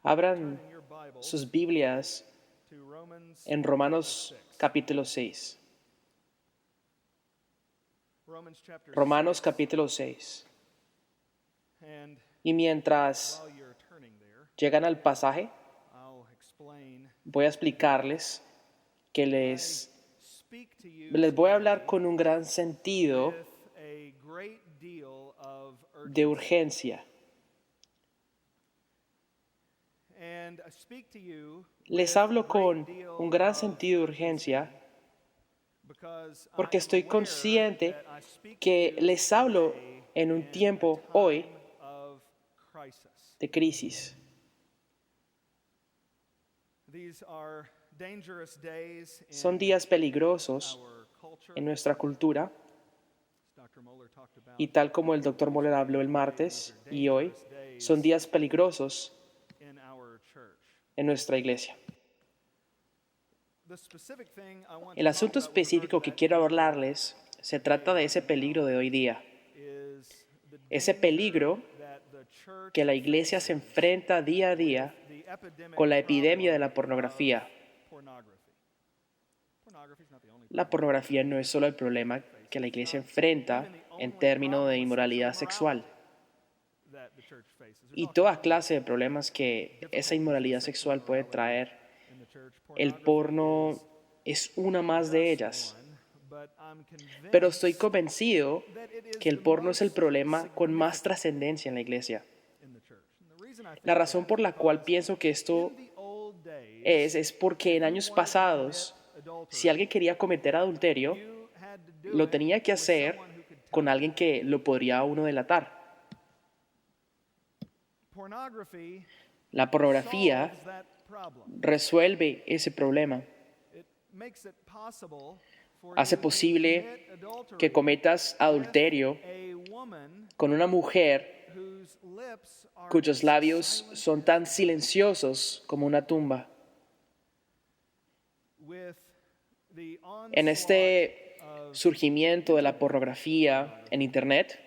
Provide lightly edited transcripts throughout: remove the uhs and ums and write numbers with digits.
Abran sus Biblias en Romanos capítulo 6. Romanos capítulo 6. Y mientras llegan al pasaje, voy a explicarles que les voy a hablar con un gran sentido de urgencia. Les hablo con un gran sentido de urgencia porque estoy consciente que les hablo en un tiempo hoy de crisis. Son días peligrosos en nuestra cultura y tal como el Dr. Moller habló el martes y hoy, son días peligrosos en nuestra iglesia. El asunto específico que quiero hablarles se trata de ese peligro de hoy día. Ese peligro que la iglesia se enfrenta día a día con la epidemia de la pornografía. La pornografía no es solo el problema que la iglesia enfrenta en términos de inmoralidad sexual y toda clase de problemas que esa inmoralidad sexual puede traer. El porno es una más de ellas. Pero estoy convencido que el porno es el problema con más trascendencia en la iglesia. La razón por la cual pienso que esto es porque en años pasados, si alguien quería cometer adulterio, lo tenía que hacer con alguien que lo podría a uno delatar. La pornografía resuelve ese problema. Hace posible que cometas adulterio con una mujer cuyos labios son tan silenciosos como una tumba. En este surgimiento de la pornografía en Internet,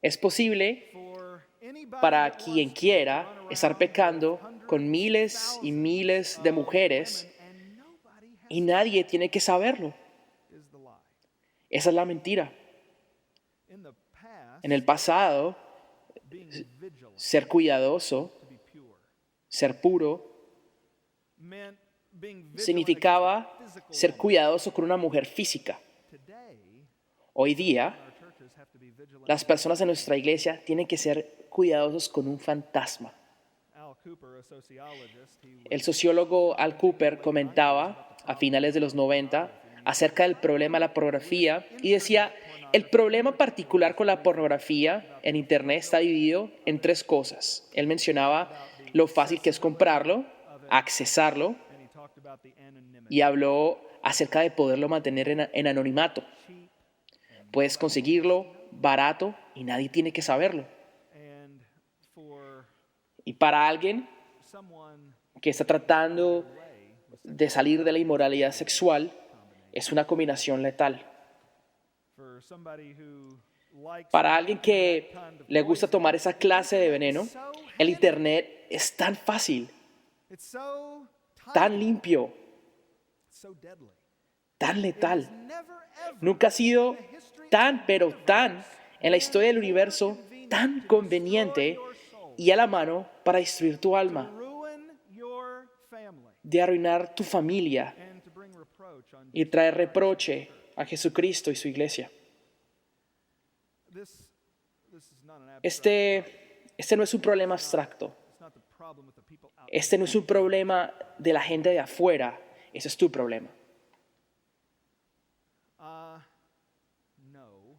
es posible para quien quiera estar pecando con miles y miles de mujeres y nadie tiene que saberlo. Esa es la mentira. En el pasado, ser cuidadoso, ser puro, significaba ser cuidadoso con una mujer física. Hoy día, las personas en nuestra iglesia tienen que ser cuidadosos con un fantasma. El sociólogo Al Cooper comentaba a finales de los 90 acerca del problema de la pornografía y decía, el problema particular con la pornografía en Internet está dividido en tres cosas. Él mencionaba lo fácil que es comprarlo, accesarlo, y habló acerca de poderlo mantener en anonimato. Puedes conseguirlo barato y nadie tiene que saberlo. Y para alguien que está tratando de salir de la inmoralidad sexual, es una combinación letal. Para alguien que le gusta tomar esa clase de veneno, el Internet es tan fácil, tan limpio, tan letal. Nunca ha sido pero tan, en la historia del universo, tan conveniente y a la mano para destruir tu alma, de arruinar tu familia y traer reproche a Jesucristo y su iglesia. Este no es un problema abstracto. Este no es un problema de la gente de afuera. Ese es tu problema.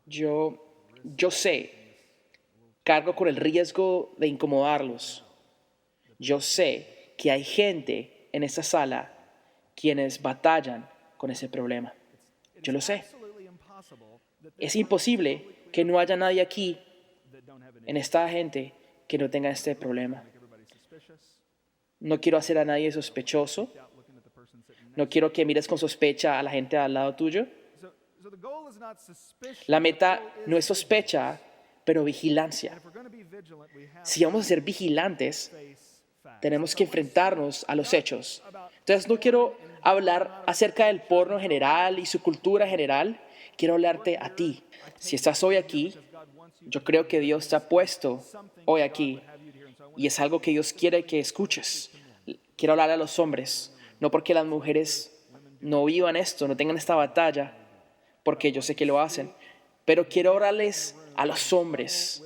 Yo sé, cargo con el riesgo de incomodarlos. Yo sé que hay gente en esta sala quienes batallan con ese problema. Yo lo sé. Es imposible que no haya nadie aquí en esta gente que no tenga este problema. No quiero hacer a nadie sospechoso. No quiero que mires con sospecha a la gente al lado tuyo. La meta no es sospecha, pero vigilancia. Si vamos a ser vigilantes, tenemos que enfrentarnos a los hechos. Entonces no quiero hablar acerca del porno general y su cultura general, quiero hablarte a ti. Si estás hoy aquí, yo creo que Dios te ha puesto hoy aquí y es algo que Dios quiere que escuches. Quiero hablar a los hombres, no porque las mujeres no vivan esto, no tengan esta batalla, porque yo sé que lo hacen, pero quiero hablarles a los hombres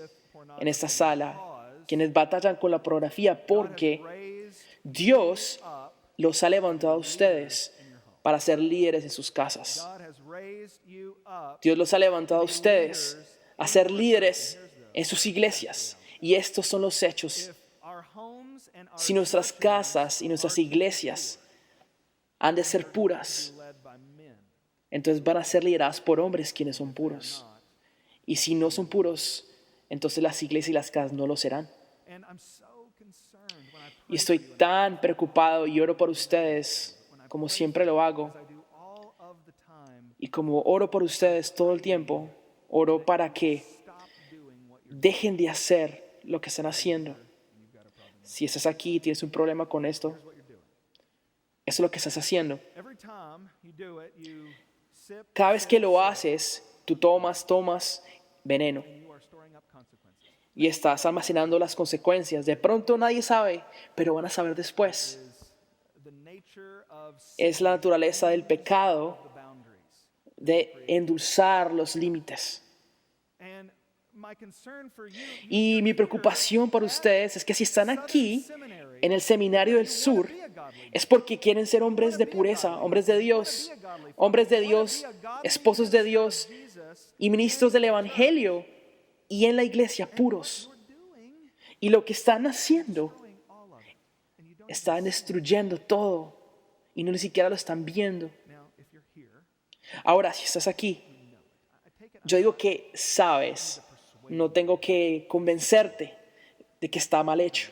en esta sala, quienes batallan con la pornografía, porque Dios los ha levantado a ustedes para ser líderes en sus casas. Dios los ha levantado a ustedes a ser líderes en sus iglesias. Y estos son los hechos. Si nuestras casas y nuestras iglesias han de ser puras, entonces van a ser lideradas por hombres quienes son puros. Y si no son puros, entonces las iglesias y las casas no lo serán. Y estoy tan preocupado y oro por ustedes, como siempre lo hago. Y como oro por ustedes todo el tiempo, oro para que dejen de hacer lo que están haciendo. Si estás aquí y tienes un problema con esto, eso es lo que estás haciendo. Cada vez que lo haces, tú tomas veneno. Y estás almacenando las consecuencias. De pronto nadie sabe, pero van a saber después. Es la naturaleza del pecado de endulzar los límites. Y mi preocupación por ustedes es que si están aquí en el seminario del sur, es porque quieren ser hombres de pureza, hombres de Dios, esposos de Dios y ministros del Evangelio y en la iglesia puros. Y lo que están haciendo, están destruyendo todo y no ni siquiera lo están viendo. Ahora, si estás aquí, yo digo que sabes, no tengo que convencerte de que está mal hecho.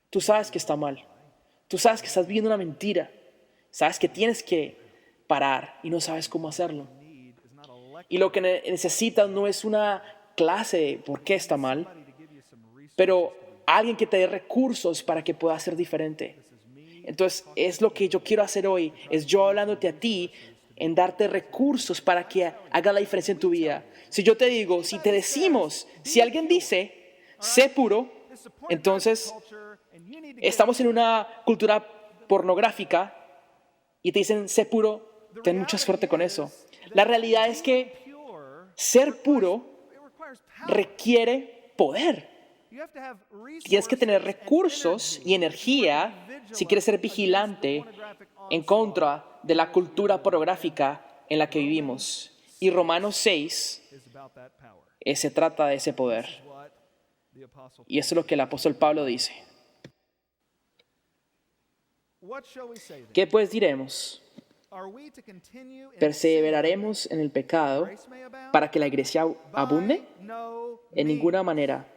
Tú sabes que está mal. Tú sabes que estás viviendo una mentira. Sabes que tienes que parar y no sabes cómo hacerlo. Y lo que necesitas no es una clase de por qué está mal, pero alguien que te dé recursos para que puedas ser diferente. Entonces, es lo que yo quiero hacer hoy, es yo hablándote a ti, en darte recursos para que haga la diferencia en tu vida. Si yo te digo, si te decimos, si alguien dice, sé puro, entonces estamos en una cultura pornográfica y te dicen, sé puro, ten mucha suerte con eso. La realidad es que ser puro requiere poder. Tienes que tener recursos y energía si quieres ser vigilante en contra de la cultura pornográfica en la que vivimos. Y Romanos 6 se trata de ese poder. Y eso es lo que el apóstol Pablo dice. ¿Qué pues diremos? ¿Perseveraremos en el pecado para que la gracia abunde? En ninguna manera.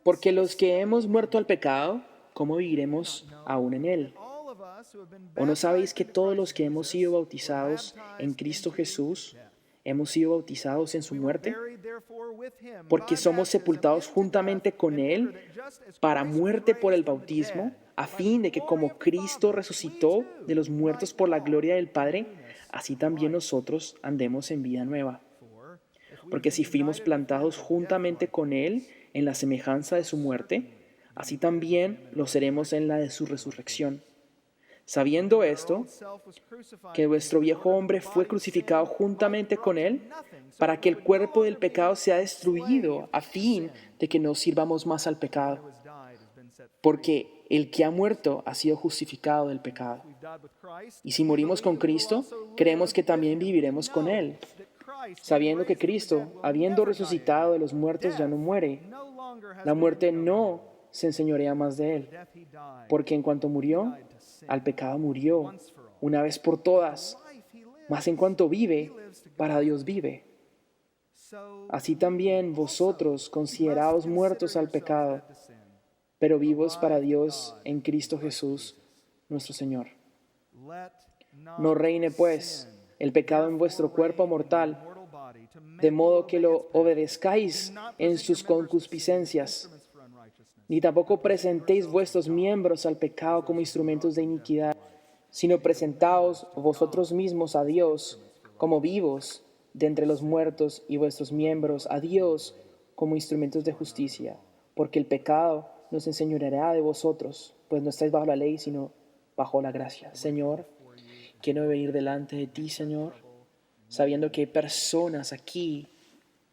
Porque los que hemos muerto al pecado, ¿cómo viviremos aún en él? ¿O no sabéis que todos los que hemos sido bautizados en Cristo Jesús, hemos sido bautizados en su muerte? Porque somos sepultados juntamente con él para muerte por el bautismo, a fin de que como Cristo resucitó de los muertos por la gloria del Padre, así también nosotros andemos en vida nueva. Porque si fuimos plantados juntamente con él en la semejanza de su muerte, así también lo seremos en la de su resurrección. Sabiendo esto, que vuestro viejo hombre fue crucificado juntamente con él, para que el cuerpo del pecado sea destruido, a fin de que no sirvamos más al pecado. Porque el que ha muerto ha sido justificado del pecado. Y si morimos con Cristo, creemos que también viviremos con él, sabiendo que Cristo, habiendo resucitado de los muertos, ya no muere. La muerte no se enseñorea más de él, porque en cuanto murió, al pecado murió una vez por todas, mas en cuanto vive, para Dios vive. Así también vosotros, considerados muertos al pecado, pero vivos para Dios en Cristo Jesús, nuestro Señor. No reine, pues, el pecado en vuestro cuerpo mortal, de modo que lo obedezcáis en sus concupiscencias, ni tampoco presentéis vuestros miembros al pecado como instrumentos de iniquidad, sino presentaos vosotros mismos a Dios como vivos de entre los muertos y vuestros miembros a Dios como instrumentos de justicia, porque el pecado no se enseñoreará de vosotros, pues no estáis bajo la ley, sino bajo la gracia. Señor, quiero venir delante de ti, Señor, sabiendo que hay personas aquí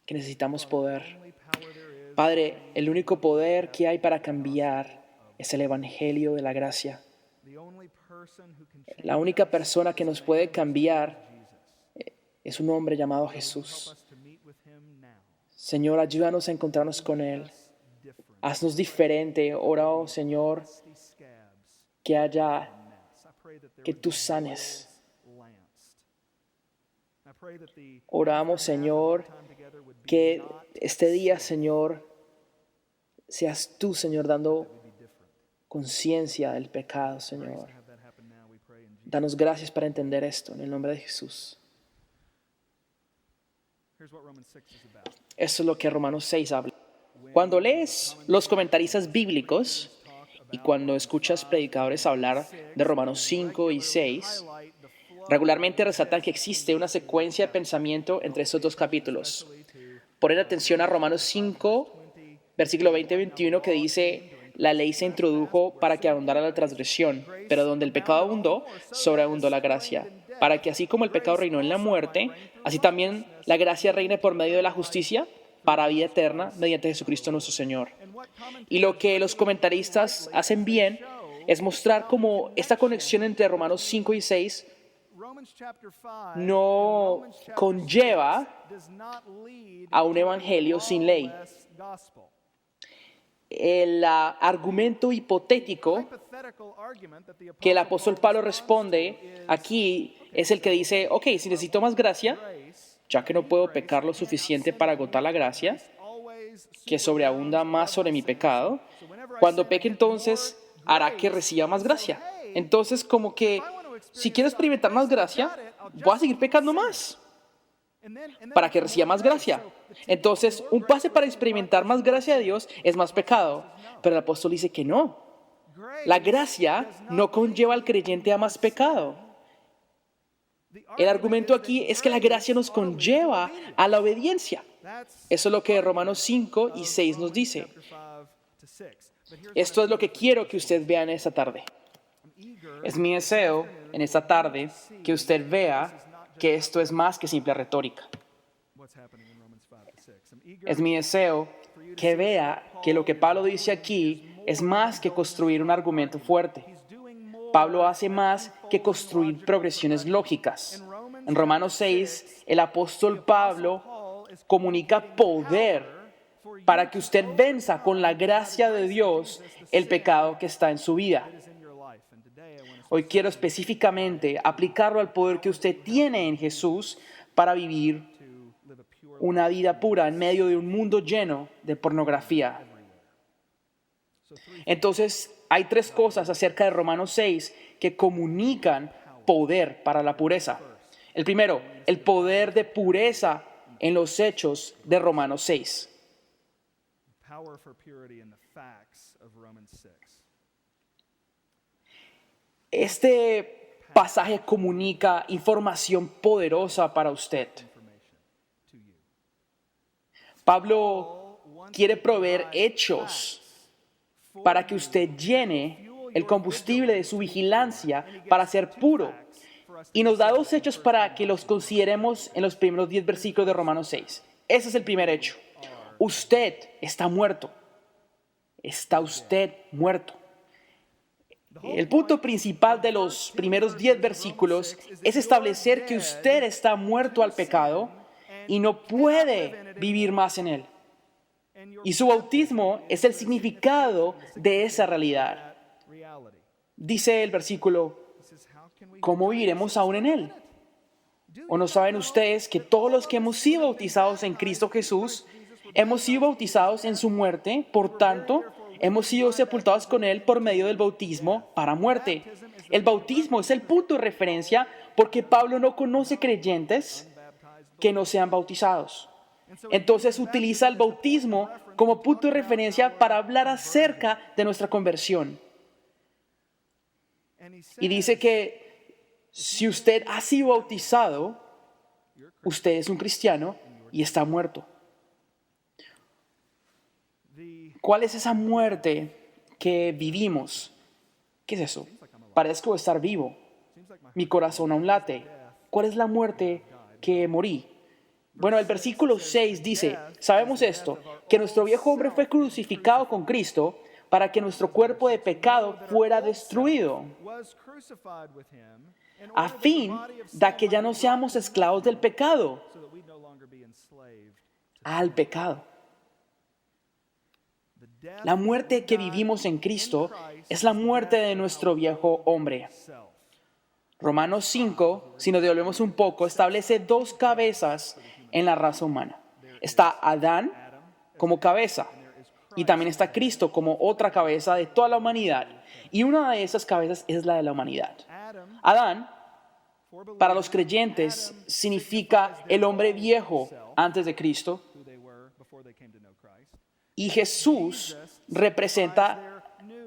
que necesitamos poder. Padre, el único poder que hay para cambiar es el Evangelio de la gracia. La única persona que nos puede cambiar es un hombre llamado Jesús. Señor, ayúdanos a encontrarnos con Él. Haznos diferente. Ora, oh Señor, que tú sanes. Oramos, Señor, que este día, Señor, seas tú, Señor, dando conciencia del pecado, Señor. Danos gracias para entender esto, en el nombre de Jesús. Eso es lo que Romanos 6 habla. Cuando lees los comentaristas bíblicos y cuando escuchas predicadores hablar de Romanos 5 y 6, regularmente resaltan que existe una secuencia de pensamiento entre estos dos capítulos. Ponen atención a Romanos 5, versículo 20 y 21, que dice: la ley se introdujo para que abundara la transgresión, pero donde el pecado abundó, sobreabundó la gracia, para que así como el pecado reinó en la muerte, así también la gracia reine por medio de la justicia para vida eterna mediante Jesucristo nuestro Señor. Y lo que los comentaristas hacen bien es mostrar cómo esta conexión entre Romanos 5 y 6 no conlleva a un evangelio sin ley. El argumento hipotético que el apóstol Pablo responde aquí es el que dice: ok, si necesito más gracia, ya que no puedo pecar lo suficiente para agotar la gracia, que sobreabunda más sobre mi pecado, cuando peque entonces hará que reciba más gracia. Entonces, como que si quiero experimentar más gracia, voy a seguir pecando más para que reciba más gracia. Entonces, un pase para experimentar más gracia de Dios es más pecado. Pero el apóstol dice que no. La gracia no conlleva al creyente a más pecado. El argumento aquí es que la gracia nos conlleva a la obediencia. Eso es lo que Romanos 5 y 6 nos dice. Esto es lo que quiero que usted vea en esta tarde. Es mi deseo en esta tarde que usted vea que esto es más que simple retórica. Es mi deseo que vea que lo que Pablo dice aquí es más que construir un argumento fuerte. Pablo hace más que construir progresiones lógicas. En Romanos 6, el apóstol Pablo comunica poder para que usted venza con la gracia de Dios el pecado que está en su vida. Hoy quiero específicamente aplicarlo al poder que usted tiene en Jesús para vivir una vida pura en medio de un mundo lleno de pornografía. Entonces, hay tres cosas acerca de Romanos 6 que comunican poder para la pureza. El primero, el poder de pureza en los hechos de Romanos 6. Este pasaje comunica información poderosa para usted. Pablo quiere proveer hechos para que usted llene el combustible de su vigilancia para ser puro. Y nos da dos hechos para que los consideremos en los primeros 10 versículos de Romanos 6. Ese es el primer hecho. Usted está muerto. Está usted muerto. El punto principal de los primeros 10 versículos es establecer que usted está muerto al pecado y no puede vivir más en él. Y su bautismo es el significado de esa realidad. Dice el versículo: ¿cómo viviremos aún en él? ¿O no saben ustedes que todos los que hemos sido bautizados en Cristo Jesús, hemos sido bautizados en su muerte? Por tanto, hemos sido sepultados con él por medio del bautismo para muerte. El bautismo es el punto de referencia porque Pablo no conoce creyentes que no sean bautizados. Entonces utiliza el bautismo como punto de referencia para hablar acerca de nuestra conversión. Y dice que si usted ha sido bautizado, usted es un cristiano y está muerto. ¿Cuál es esa muerte que vivimos? ¿Qué es eso? Parezco estar vivo. Mi corazón aún late. ¿Cuál es la muerte que morí? Bueno, el versículo 6 dice, sabemos esto, que nuestro viejo hombre fue crucificado con Cristo para que nuestro cuerpo de pecado fuera destruido, a fin de que ya no seamos esclavos del pecado, al pecado. La muerte que vivimos en Cristo es la muerte de nuestro viejo hombre. Romanos 5, si nos devolvemos un poco, establece dos cabezas en la raza humana. Está Adán como cabeza y también está Cristo como otra cabeza de toda la humanidad. Y una de esas cabezas es la de la humanidad. Adán, para los creyentes, significa el hombre viejo antes de Cristo. Y Jesús representa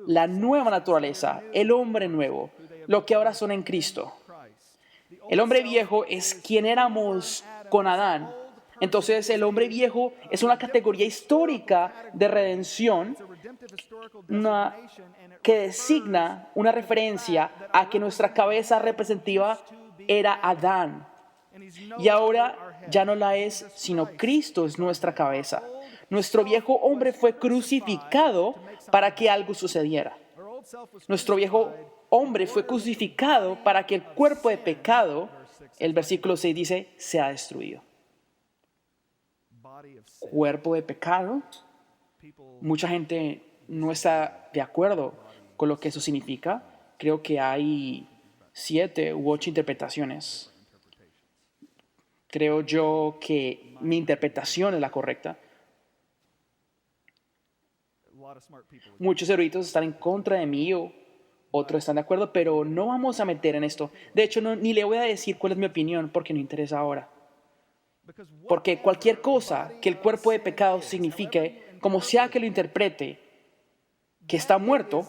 la nueva naturaleza, el hombre nuevo, lo que ahora son en Cristo. El hombre viejo es quien éramos con Adán. Entonces el hombre viejo es una categoría histórica de redención que designa una referencia a que nuestra cabeza representativa era Adán. Y ahora ya no la es, sino Cristo es nuestra cabeza. Nuestro viejo hombre fue crucificado para que algo sucediera. Nuestro viejo hombre fue crucificado para que el cuerpo de pecado, el versículo 6 dice, sea destruido. Cuerpo de pecado. Mucha gente no está de acuerdo con lo que eso significa. Creo que hay 7 u 8 interpretaciones. Creo yo que mi interpretación es la correcta. Muchos eruditos están en contra de mí o otros están de acuerdo, pero no vamos a meter en esto. De hecho, ni le voy a decir cuál es mi opinión porque no interesa ahora. Porque cualquier cosa que el cuerpo de pecado signifique, como sea que lo interprete, que está muerto,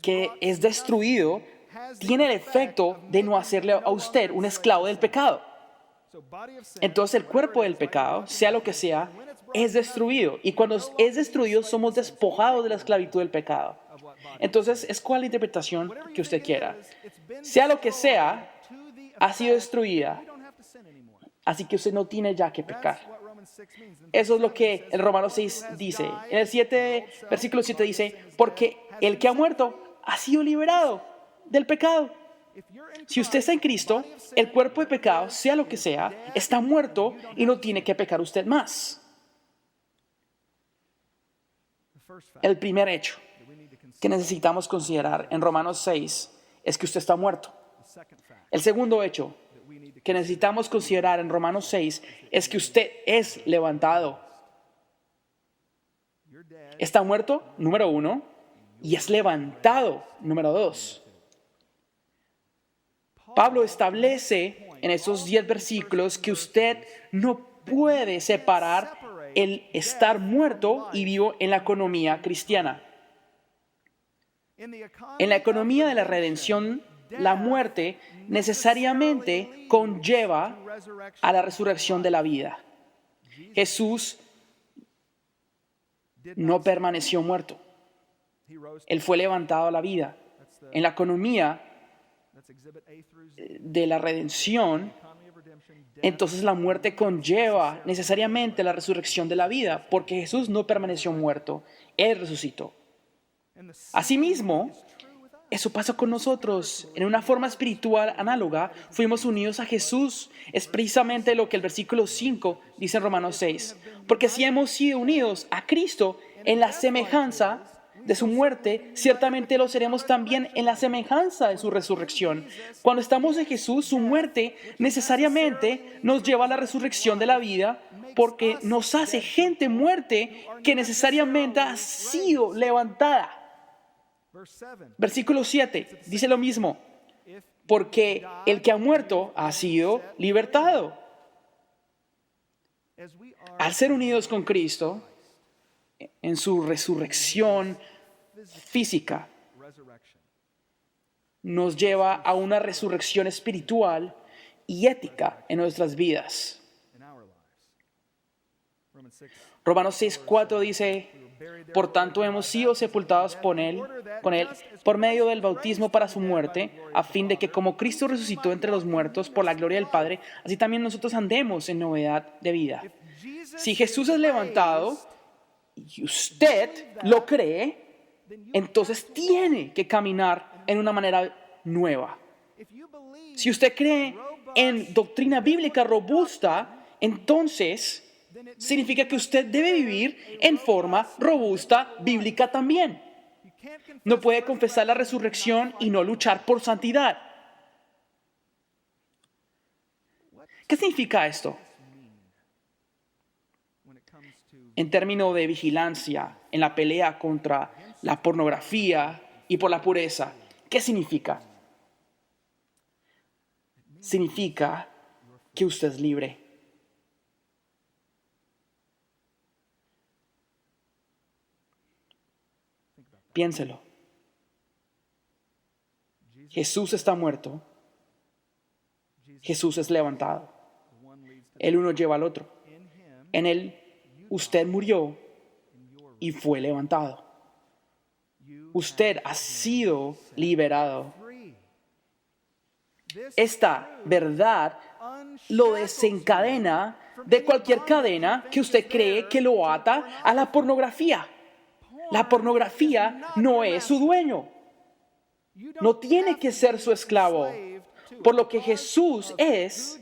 que es destruido, tiene el efecto de no hacerle a usted un esclavo del pecado. Entonces el cuerpo del pecado, sea lo que sea, es destruido. Y cuando es destruido, somos despojados de la esclavitud del pecado. Entonces, es cual la interpretación que usted quiera. Sea lo que sea, ha sido destruida. Así que usted no tiene ya que pecar. Eso es lo que el Romanos 6 dice. En el versículo 7 dice, porque el que ha muerto ha sido liberado del pecado. Si usted está en Cristo, el cuerpo de pecado, sea lo que sea, está muerto y no tiene que pecar usted más. El primer hecho que necesitamos considerar en Romanos 6 es que usted está muerto. El segundo hecho que necesitamos considerar en Romanos 6 es que usted es levantado. Está muerto, número 1, y es levantado, número 2. Pablo establece en esos 10 versículos que usted no puede separar el estar muerto y vivo en la economía cristiana. En la economía de la redención, la muerte necesariamente conlleva a la resurrección de la vida. Jesús no permaneció muerto. Él fue levantado a la vida. En la economía de la redención, entonces la muerte conlleva necesariamente la resurrección de la vida, porque Jesús no permaneció muerto, Él resucitó. Asimismo, eso pasó con nosotros. En una forma espiritual análoga, fuimos unidos a Jesús. Es precisamente lo que el versículo 5 dice en Romanos 6. Porque si hemos sido unidos a Cristo en la semejanza de su muerte, ciertamente lo seremos también en la semejanza de su resurrección. Cuando estamos en Jesús, su muerte necesariamente nos lleva a la resurrección de la vida, porque nos hace gente muerte que necesariamente ha sido levantada. Versículo 7 dice lo mismo, porque el que ha muerto ha sido libertado. Al ser unidos con Cristo, en su resurrección física, nos lleva a una resurrección espiritual y ética en nuestras vidas. Romanos 6:4 dice: por tanto hemos sido sepultados con él por medio del bautismo para su muerte, a fin de que como Cristo resucitó entre los muertos por la gloria del Padre, así también nosotros andemos en novedad de vida. Si Jesús es levantado y usted lo cree, entonces tiene que caminar en una manera nueva. Si usted cree en doctrina bíblica robusta, entonces significa que usted debe vivir en forma robusta bíblica también. No puede confesar la resurrección y no luchar por santidad. ¿Qué significa esto? En términos de vigilancia, en la pelea contra la pornografía y por la pureza, ¿qué significa? Significa que usted es libre. Piénselo. Jesús está muerto. Jesús es levantado. El uno lleva al otro. En él, usted murió y fue levantado. Usted ha sido liberado. Esta verdad lo desencadena de cualquier cadena que usted cree que lo ata a la pornografía. La pornografía no es su dueño. No tiene que ser su esclavo. Por lo que Jesús es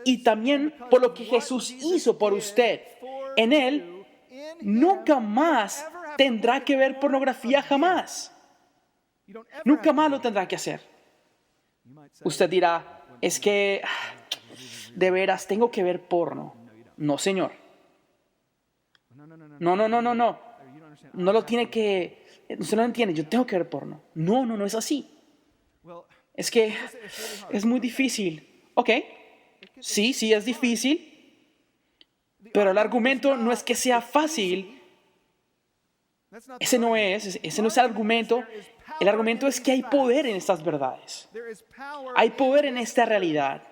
y también por lo que Jesús hizo por usted. En él nunca más tendrá que ver pornografía, jamás. Nunca más lo tendrá que hacer. Usted dirá, es que de veras tengo que ver porno. No, señor. No. No lo tiene que... Usted no lo entiende, yo tengo que ver porno. No es así. Es que es muy difícil. Ok, sí es difícil, pero el argumento no es que sea fácil. Ese no es el argumento. El argumento es que hay poder en estas verdades. Hay poder en esta realidad.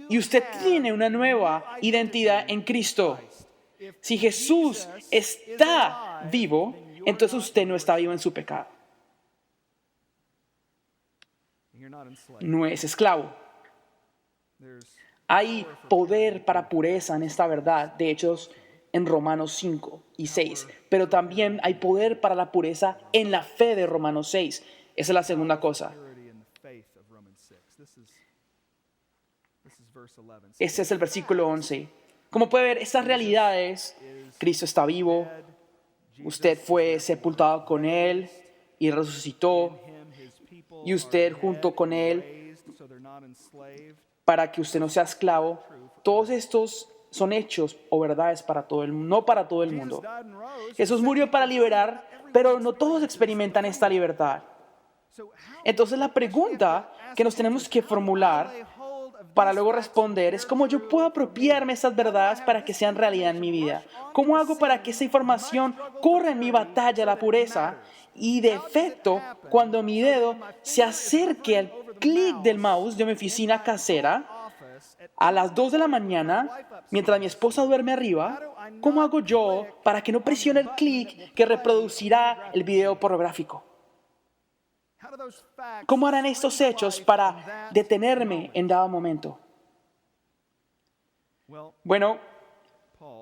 Y usted tiene una nueva identidad en Cristo. Si Jesús está vivo, entonces usted no está vivo en su pecado. No es esclavo. Hay poder para pureza en esta verdad, de hecho, en Romanos 5 y 6. Pero también hay poder para la pureza en la fe de Romanos 6. Esa es la segunda cosa. Ese es el versículo 11. Como puede ver, estas realidades, Cristo está vivo, usted fue sepultado con Él y resucitó, y usted junto con Él, para que usted no sea esclavo. Todos estos son hechos o verdades para todo el mundo, no para todo el mundo. Jesús murió para liberar, pero no todos experimentan esta libertad. Entonces la pregunta que nos tenemos que formular para luego responder es cómo yo puedo apropiarme estas verdades para que sean realidad en mi vida. ¿Cómo hago para que esa información corra en mi batalla a la pureza? Y de efecto, cuando mi dedo se acerque al clic del mouse de mi oficina casera a las 2 de la mañana, mientras mi esposa duerme arriba, ¿cómo hago yo para que no presione el clic que reproducirá el video pornográfico? ¿Cómo harán estos hechos para detenerme en dado momento? Bueno,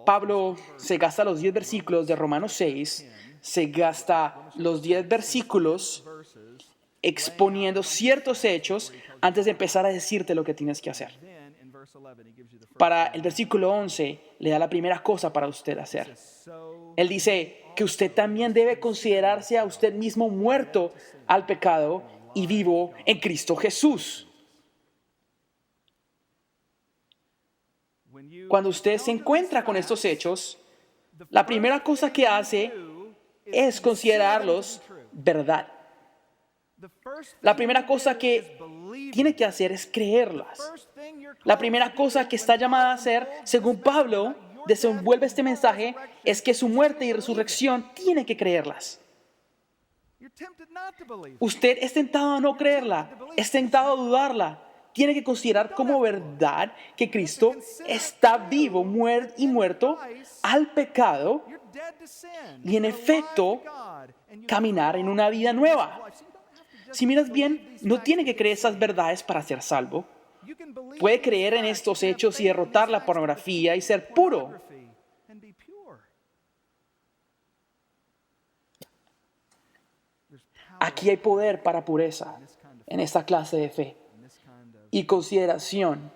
Pablo se gasta los 10 versículos de Romanos 6, se gasta los 10 versículos exponiendo ciertos hechos antes de empezar a decirte lo que tienes que hacer. Para el versículo 11 le da la primera cosa para usted hacer. Él dice que usted también debe considerarse a usted mismo muerto al pecado y vivo en Cristo Jesús. Cuando usted se encuentra con estos hechos, la primera cosa que hace es considerarlos verdad. La primera cosa que tiene que hacer es creerlas. La primera cosa que está llamada a hacer, según Pablo, desenvuelve este mensaje es que su muerte y resurrección tiene que creerlas. Usted es tentado a no creerla, es tentado a dudarla. Tiene que considerar como verdad que Cristo está vivo y muerto al pecado y en efecto caminar en una vida nueva. Si miras bien, no tiene que creer esas verdades para ser salvo. Puede creer en estos hechos y derrotar la pornografía y ser puro. Aquí hay poder para pureza en esta clase de fe y consideración,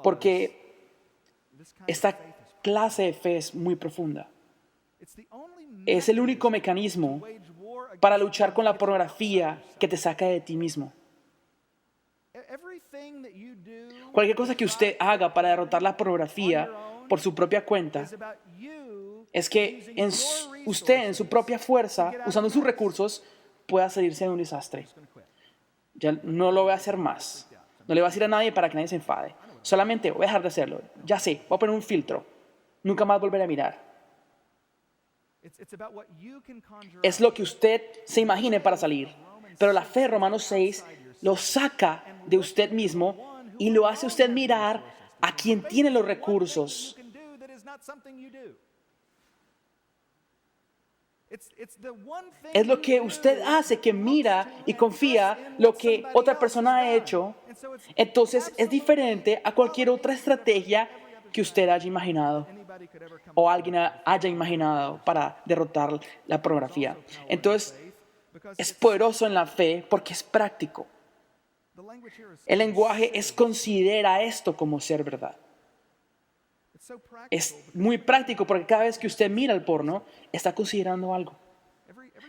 porque esta clase de fe es muy profunda. Es el único mecanismo para luchar con la pornografía que te saca de ti mismo. Cualquier cosa que usted haga para derrotar la pornografía por su propia cuenta es que usted en su propia fuerza, usando sus recursos, pueda salirse de un desastre. Ya no lo voy a hacer más. No le voy a decir a nadie para que nadie se enfade. Solamente voy a dejar de hacerlo. Ya sé, voy a poner un filtro. Nunca más volver a mirar. Es lo que usted se imagine para salir. Pero la fe, Romanos 6, lo saca de usted mismo y lo hace usted mirar a quien tiene los recursos. Es lo que usted hace que mira y confía lo que otra persona ha hecho. Entonces es diferente a cualquier otra estrategia que usted haya imaginado o alguien haya imaginado para derrotar la pornografía. Entonces es poderoso en la fe porque es práctico. El lenguaje considera esto como ser verdad. Es muy práctico porque cada vez que usted mira el porno, está considerando algo.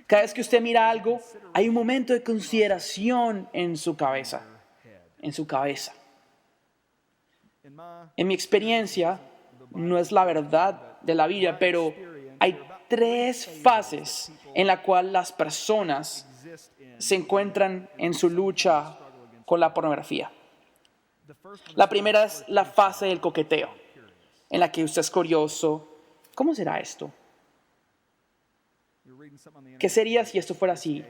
Cada vez que usted mira algo, hay un momento de consideración en su cabeza. En su cabeza. En mi experiencia, no es la verdad de la Biblia, pero hay 3 fases en las cuales las personas se encuentran en su lucha con la pornografía. La primera es la fase del coqueteo, en la que usted es curioso. ¿Cómo será esto? ¿Qué sería si esto fuera así?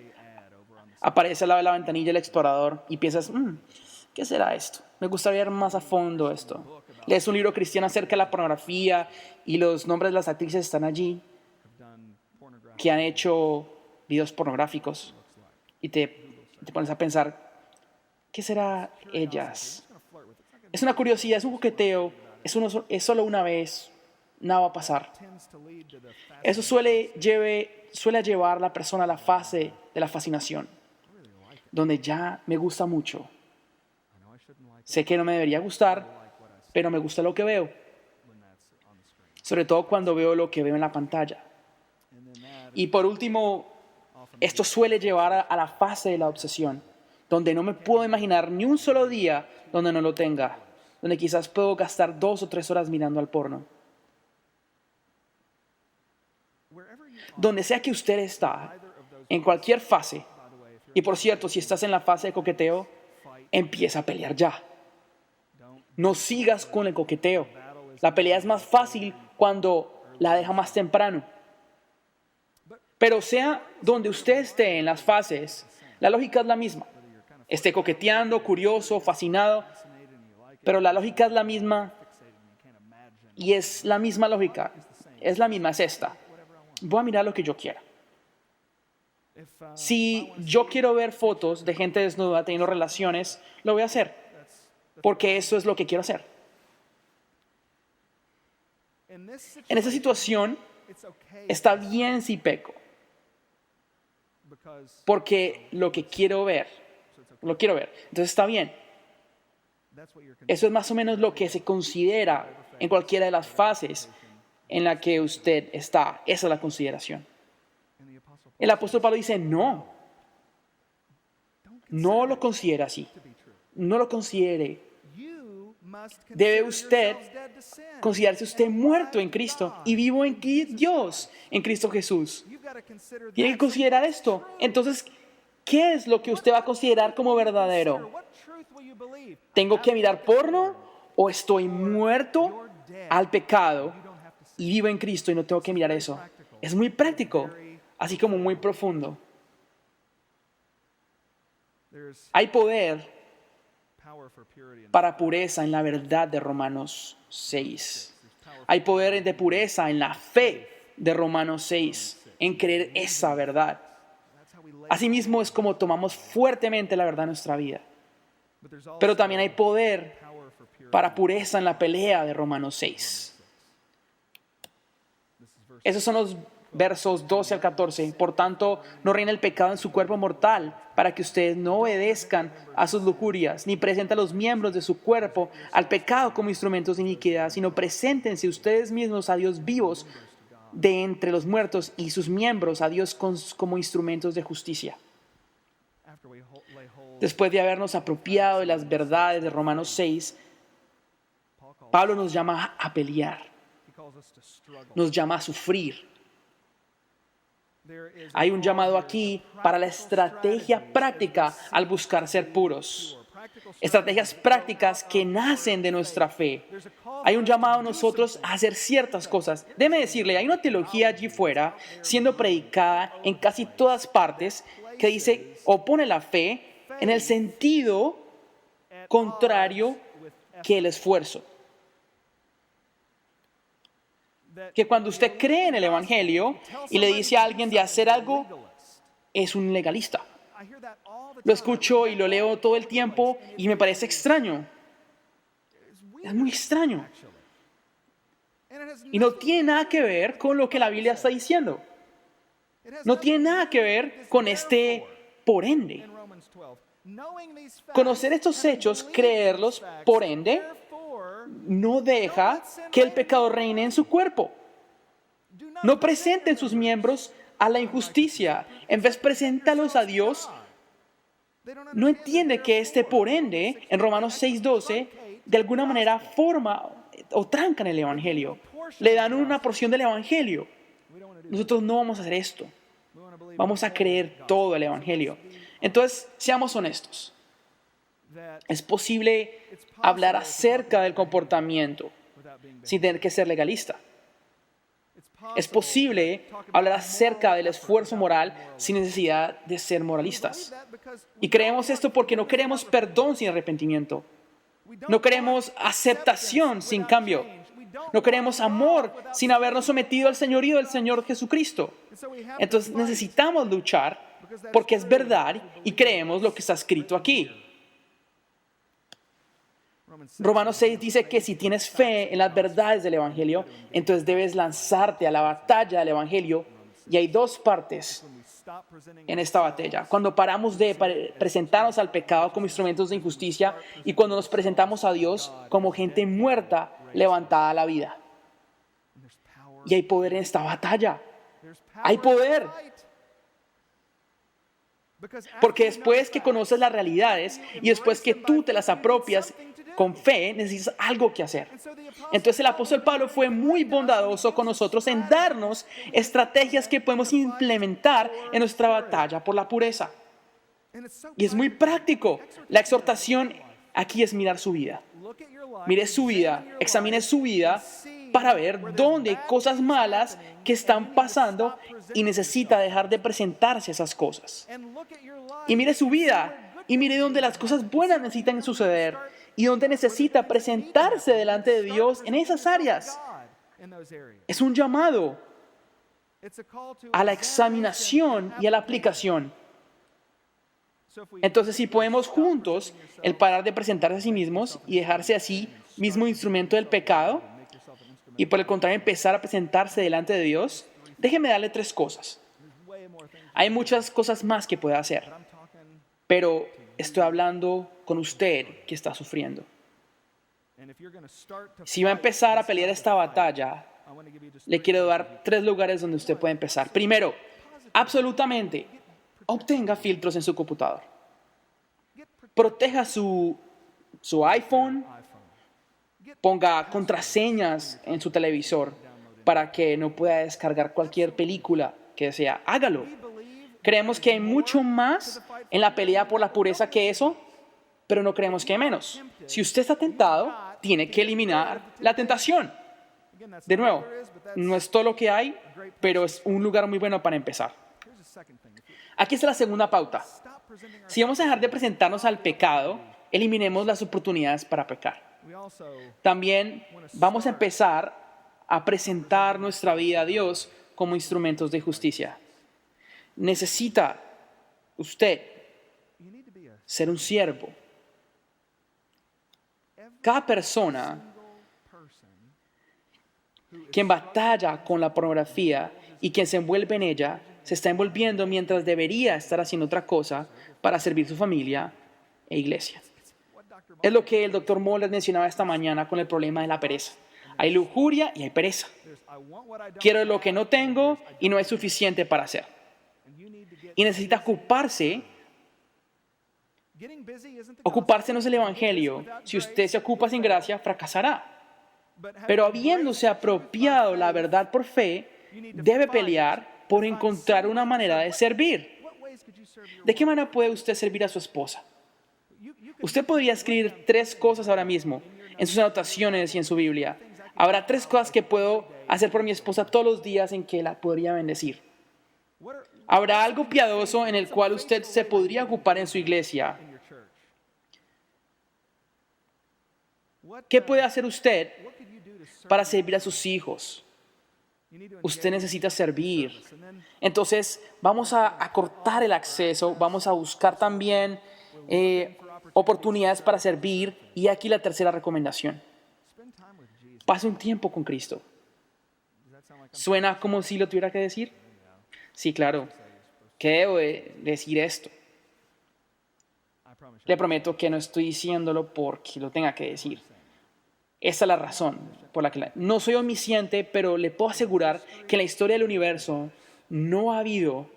Aparece al lado de la ventanilla el explorador y piensas, ¿qué será esto? Me gustaría ver más a fondo esto. Lees un libro cristiano acerca de la pornografía y los nombres de las actrices están allí que han hecho videos pornográficos y te pones a pensar, ¿qué será ellas? Es una curiosidad, es un coqueteo, es solo una vez, nada va a pasar. Eso suele llevar a la persona a la fase de la fascinación, donde ya me gusta mucho. Sé que no me debería gustar, pero me gusta lo que veo. Sobre todo cuando veo lo que veo en la pantalla. Y por último, esto suele llevar a la fase de la obsesión, donde no me puedo imaginar ni un solo día donde no lo tenga, donde quizás puedo gastar 2 o 3 horas mirando al porno. Donde sea que usted está, en cualquier fase, y por cierto, si estás en la fase de coqueteo, empieza a pelear ya. No sigas con el coqueteo. La pelea es más fácil cuando la deja más temprano. Pero sea donde usted esté en las fases, la lógica es la misma. Esté coqueteando, curioso, fascinado, pero la lógica es la misma y es la misma lógica. Es la misma, es esta. Voy a mirar lo que yo quiera. Si yo quiero ver fotos de gente desnuda teniendo relaciones, lo voy a hacer, porque eso es lo que quiero hacer. En esa situación, está bien si peco, porque lo quiero ver. Entonces está bien. Eso es más o menos lo que se considera en cualquiera de las fases en la que usted está. Esa es la consideración. El apóstol Pablo dice, no lo considere así. No lo considere. Debe usted considerarse usted muerto en Cristo y vivo en Dios, en Cristo Jesús. Tiene que considerar esto. Entonces, ¿qué es lo que usted va a considerar como verdadero? ¿Tengo que mirar porno o estoy muerto al pecado y vivo en Cristo y no tengo que mirar eso. Es muy práctico, así como muy profundo. Hay poder para pureza en la verdad de Romanos 6. Hay poder de pureza en la fe de Romanos 6, en creer esa verdad. Asimismo es como tomamos fuertemente la verdad en nuestra vida. Pero también hay poder para pureza en la pelea de Romanos 6. Esos son los versos 12 al 14. Por tanto, no reina el pecado en su cuerpo mortal, para que ustedes no obedezcan a sus lujurias, ni presenten los miembros de su cuerpo al pecado como instrumentos de iniquidad, sino preséntense ustedes mismos a Dios vivos de entre los muertos y sus miembros a Dios como instrumentos de justicia. Después de habernos apropiado de las verdades de Romanos 6, Pablo nos llama a pelear, nos llama a sufrir. Hay un llamado aquí para la estrategia práctica al buscar ser puros. Estrategias prácticas que nacen de nuestra fe. Hay un llamado a nosotros a hacer ciertas cosas. Déjeme decirle, hay una teología allí fuera siendo predicada en casi todas partes que dice, opone la fe en el sentido contrario que el esfuerzo. Que cuando usted cree en el Evangelio y le dice a alguien de hacer algo, es un legalista. Lo escucho y lo leo todo el tiempo y me parece extraño. Es muy extraño. Y no tiene nada que ver con lo que la Biblia está diciendo. No tiene nada que ver con este por ende. Conocer estos hechos, creerlos, por ende, no deja que el pecado reine en su cuerpo. No presenten sus miembros a la injusticia. En vez, preséntalos a Dios. No entiende que este por ende, en Romanos 6:12, de alguna manera forma o trancan el Evangelio. Le dan una porción del Evangelio. Nosotros no vamos a hacer esto. Vamos a creer todo el Evangelio. Entonces, seamos honestos. Es posible hablar acerca del comportamiento sin tener que ser legalista. Es posible hablar acerca del esfuerzo moral sin necesidad de ser moralistas. Y creemos esto porque no queremos perdón sin arrepentimiento. No queremos aceptación sin cambio. No queremos amor sin habernos sometido al señorío del Señor Jesucristo. Entonces necesitamos luchar porque es verdad y creemos lo que está escrito aquí. Romanos 6 dice que si tienes fe en las verdades del Evangelio, entonces debes lanzarte a la batalla del Evangelio. Y hay dos partes en esta batalla. Cuando paramos de presentarnos al pecado como instrumentos de injusticia y cuando nos presentamos a Dios como gente muerta levantada a la vida. Y hay poder en esta batalla. Hay poder. Porque después que conoces las realidades y después que tú te las apropias con fe, necesitas algo que hacer. Entonces el apóstol Pablo fue muy bondadoso con nosotros en darnos estrategias que podemos implementar en nuestra batalla por la pureza. Y es muy práctico. La exhortación aquí es mirar su vida. Mire su vida, examine su vida para ver dónde hay cosas malas que están pasando y necesita dejar de presentarse esas cosas. Y mire su vida y mire dónde las cosas buenas necesitan suceder y dónde necesita presentarse delante de Dios en esas áreas. Es un llamado a la examinación y a la aplicación. Entonces, si podemos juntos el parar de presentarse a sí mismos y dejarse así mismo instrumento del pecado y por el contrario empezar a presentarse delante de Dios, déjeme darle 3 cosas. Hay muchas cosas más que puede hacer, pero estoy hablando con usted que está sufriendo. Si va a empezar a pelear esta batalla, le quiero dar 3 lugares donde usted puede empezar. Primero, absolutamente, obtenga filtros en su computador. Proteja su iPhone. Ponga contraseñas en su televisor para que no pueda descargar cualquier película que desea. Hágalo. Creemos que hay mucho más en la pelea por la pureza que eso, pero no creemos que hay menos. Si usted está tentado, tiene que eliminar la tentación. De nuevo, no es todo lo que hay, pero es un lugar muy bueno para empezar. Aquí está la segunda pauta. Si vamos a dejar de presentarnos al pecado, eliminemos las oportunidades para pecar. También vamos a empezar a presentar nuestra vida a Dios como instrumentos de justicia. Necesita usted ser un siervo. Cada persona quien batalla con la pornografía y quien se envuelve en ella, se está envolviendo mientras debería estar haciendo otra cosa para servir su familia e iglesia. Es lo que el Dr. Moller mencionaba esta mañana con el problema de la pereza. Hay lujuria y hay pereza. Quiero lo que no tengo y no es suficiente para hacer. Y necesita ocuparse. Ocuparse no es el evangelio. Si usted se ocupa sin gracia, fracasará. Pero habiéndose apropiado la verdad por fe, debe pelear por encontrar una manera de servir. ¿De qué manera puede usted servir a su esposa? Usted podría escribir 3 cosas ahora mismo en sus anotaciones y en su Biblia. Habrá 3 cosas que puedo hacer por mi esposa todos los días en que la podría bendecir. Habrá algo piadoso en el cual usted se podría ocupar en su iglesia. ¿Qué puede hacer usted para servir a sus hijos? Usted necesita servir. Entonces, vamos a cortar el acceso, vamos a buscar también oportunidades para servir. Y aquí la tercera recomendación. Pase un tiempo con Cristo. ¿Suena como si lo tuviera que decir? Sí, claro. ¿Qué debo de decir esto? Le prometo que no estoy diciéndolo porque lo tenga que decir. Esa es la razón por la que no soy omnisciente, pero le puedo asegurar que en la historia del universo no ha habido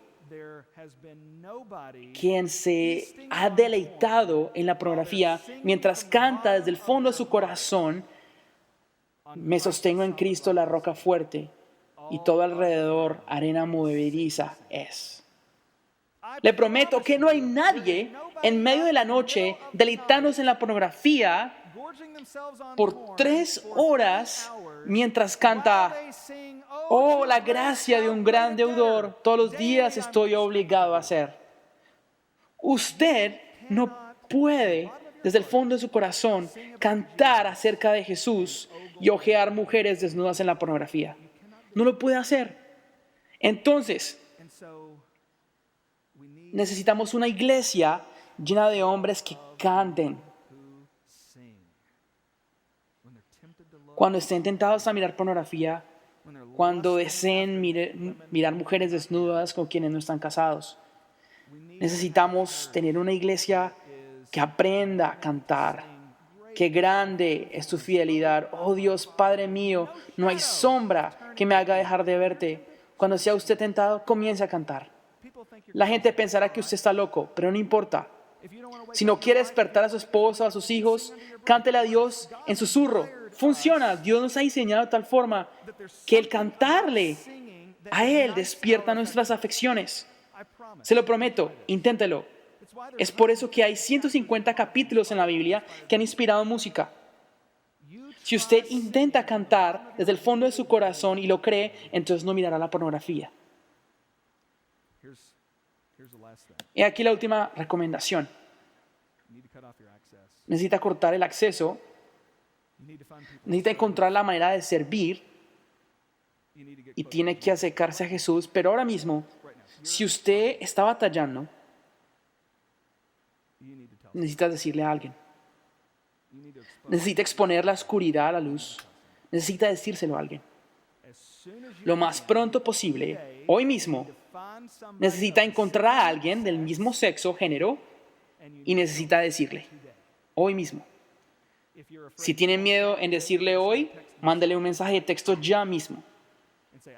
quien se ha deleitado en la pornografía mientras canta desde el fondo de su corazón: me sostengo en Cristo, la roca fuerte, y todo alrededor arena movediza es. Le prometo que no hay nadie en medio de la noche deleitándose en la pornografía por 3 horas mientras canta: oh, la gracia de un gran deudor, todos los días estoy obligado a hacer. Usted no puede, desde el fondo de su corazón, cantar acerca de Jesús y ojear mujeres desnudas en la pornografía. No lo puede hacer. Entonces, necesitamos una iglesia llena de hombres que canten. Cuando estén tentados a mirar pornografía, cuando deseen mirar mujeres desnudas con quienes no están casados, necesitamos tener una iglesia que aprenda a cantar. Qué grande es tu fidelidad. Oh Dios, Padre mío, no hay sombra que me haga dejar de verte. Cuando sea usted tentado, comience a cantar. La gente pensará que usted está loco, pero no importa. Si no quiere despertar a su esposa o a sus hijos, cántele a Dios en susurro. Funciona. Dios nos ha diseñado de tal forma que el cantarle a Él despierta nuestras afecciones. Se lo prometo, inténtelo. Es por eso que hay 150 capítulos en la Biblia que han inspirado música. Si usted intenta cantar desde el fondo de su corazón y lo cree, entonces no mirará la pornografía. Y aquí la última recomendación. Necesita cortar el acceso. Necesita encontrar la manera de servir. Y tiene que acercarse a Jesús. Pero ahora mismo, si usted está batallando, necesita decirle a alguien. Necesita exponer la oscuridad a la luz. Necesita decírselo a alguien. Lo más pronto posible, hoy mismo, necesita encontrar a alguien del mismo sexo, género, y necesita decirle, hoy mismo. Si tiene miedo en decirle hoy, mándale un mensaje de texto ya mismo.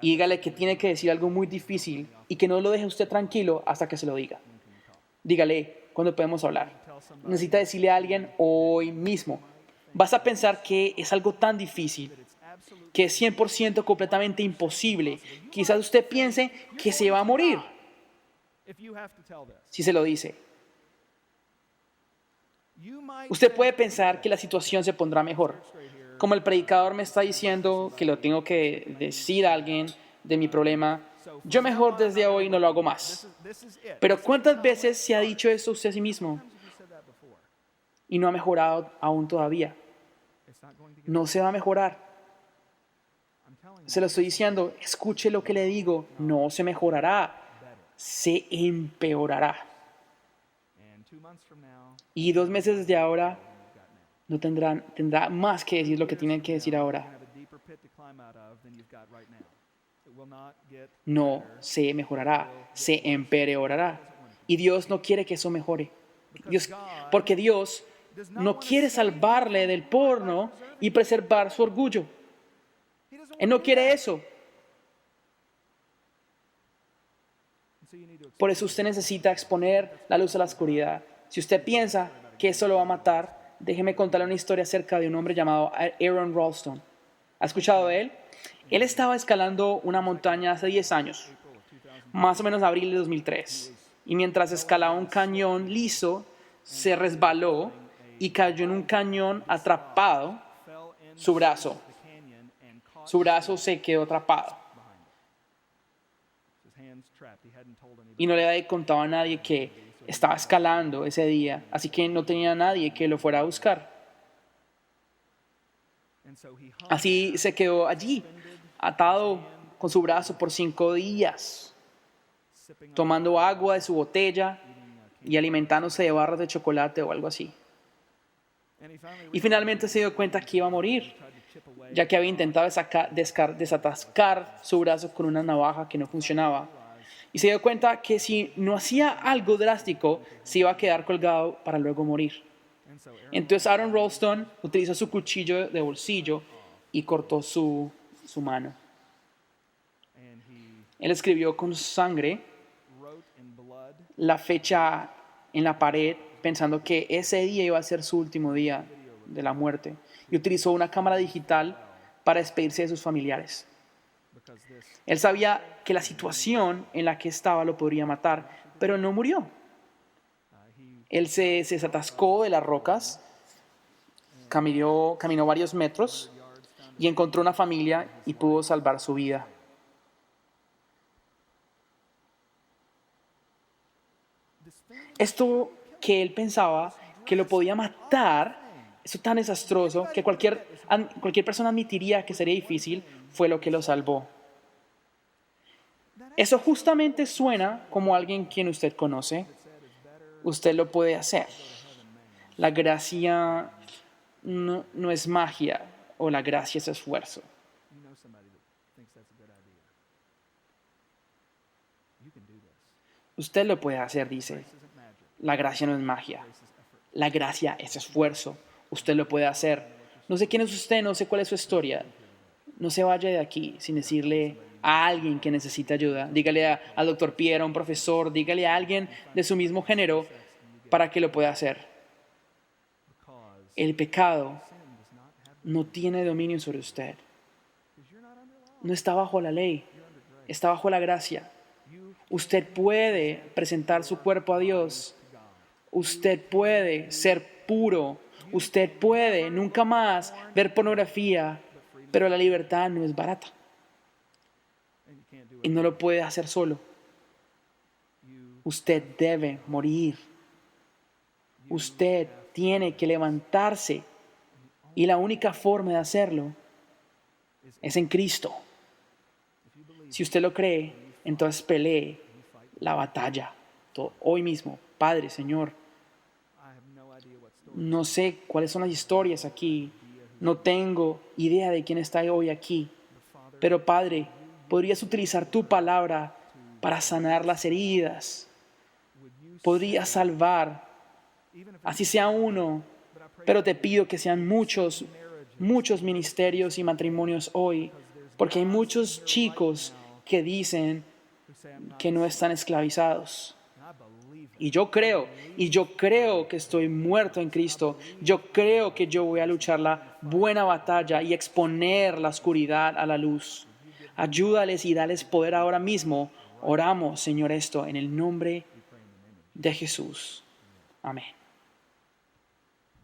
Y dígale que tiene que decir algo muy difícil y que no lo deje usted tranquilo hasta que se lo diga. Dígale, ¿cuándo podemos hablar? Necesita decirle a alguien hoy mismo. Vas a pensar que es algo tan difícil, que es 100% completamente imposible. Quizás usted piense que se va a morir si se lo dice. Usted puede pensar que la situación se pondrá mejor. como el predicador me está diciendo que lo tengo que decir a alguien de mi problema, yo mejor desde hoy no lo hago más. Pero ¿cuántas veces se ha dicho esto usted a sí mismo y no ha mejorado aún todavía? No se va a mejorar. Se lo estoy diciendo, escuche lo que le digo, no se mejorará, se empeorará. Y 2 meses desde ahora no tendrá más que decir lo que tienen que decir ahora. No se mejorará, se empeorará. Y Dios no quiere que eso mejore. Porque Dios no quiere salvarle del porno y preservar su orgullo. Él no quiere eso. Por eso usted necesita exponer la luz a la oscuridad. Si usted piensa que eso lo va a matar, déjeme contarle una historia acerca de un hombre llamado Aaron Ralston. ¿Ha escuchado de él? Él estaba escalando una montaña hace 10 años, más o menos abril de 2003. Y mientras escalaba un cañón liso, se resbaló y cayó en un cañón atrapado su brazo. Su brazo se quedó atrapado. Y no le había contado a nadie que estaba escalando ese día, así que no tenía a nadie que lo fuera a buscar. Así se quedó allí, atado con su brazo por 5 días, tomando agua de su botella y alimentándose de barras de chocolate o algo así. Y finalmente se dio cuenta que iba a morir, ya que había intentado desatascar su brazo con una navaja que no funcionaba. Y se dio cuenta que si no hacía algo drástico, se iba a quedar colgado para luego morir. Entonces Aaron Ralston utilizó su cuchillo de bolsillo y cortó su mano. Él escribió con sangre la fecha en la pared, pensando que ese día iba a ser su último día de la muerte. Y utilizó una cámara digital para despedirse de sus familiares. Él sabía que la situación en la que estaba lo podría matar, pero no murió. Él se desatascó de las rocas, caminó varios metros y encontró una familia y pudo salvar su vida. Esto que él pensaba que lo podía matar, eso tan desastroso que cualquier persona admitiría que sería difícil, fue lo que lo salvó. Eso justamente suena como alguien quien usted conoce. Usted lo puede hacer. La gracia no es magia, o la gracia es esfuerzo. Usted lo puede hacer, dice. La gracia no es magia. La gracia es esfuerzo. Usted lo puede hacer. No sé quién es usted, no sé cuál es su historia. No se vaya de aquí sin decirle a alguien que necesita ayuda. Dígale al doctor Pierre, a un profesor, dígale a alguien de su mismo género para que lo pueda hacer. El pecado no tiene dominio sobre usted. No está bajo la ley, está bajo la gracia. Usted puede presentar su cuerpo a Dios. Usted puede ser puro. Usted puede nunca más ver pornografía, pero la libertad no es barata. Y no lo puede hacer solo. Usted debe morir. Usted tiene que levantarse. Y la única forma de hacerlo es en Cristo. Si usted lo cree, entonces pelee la batalla. Hoy mismo, Padre, Señor, no sé cuáles son las historias aquí. No tengo idea de quién está hoy aquí. Pero Padre, podrías utilizar tu palabra para sanar las heridas. Podrías salvar, así sea uno, pero te pido que sean muchos ministerios y matrimonios hoy, porque hay muchos chicos que dicen que no están esclavizados. Y yo creo que estoy muerto en Cristo. Yo creo que yo voy a luchar la buena batalla y exponer la oscuridad a la luz. Ayúdales y dales poder ahora mismo. Oramos, Señor, esto en el nombre de Jesús. Amén.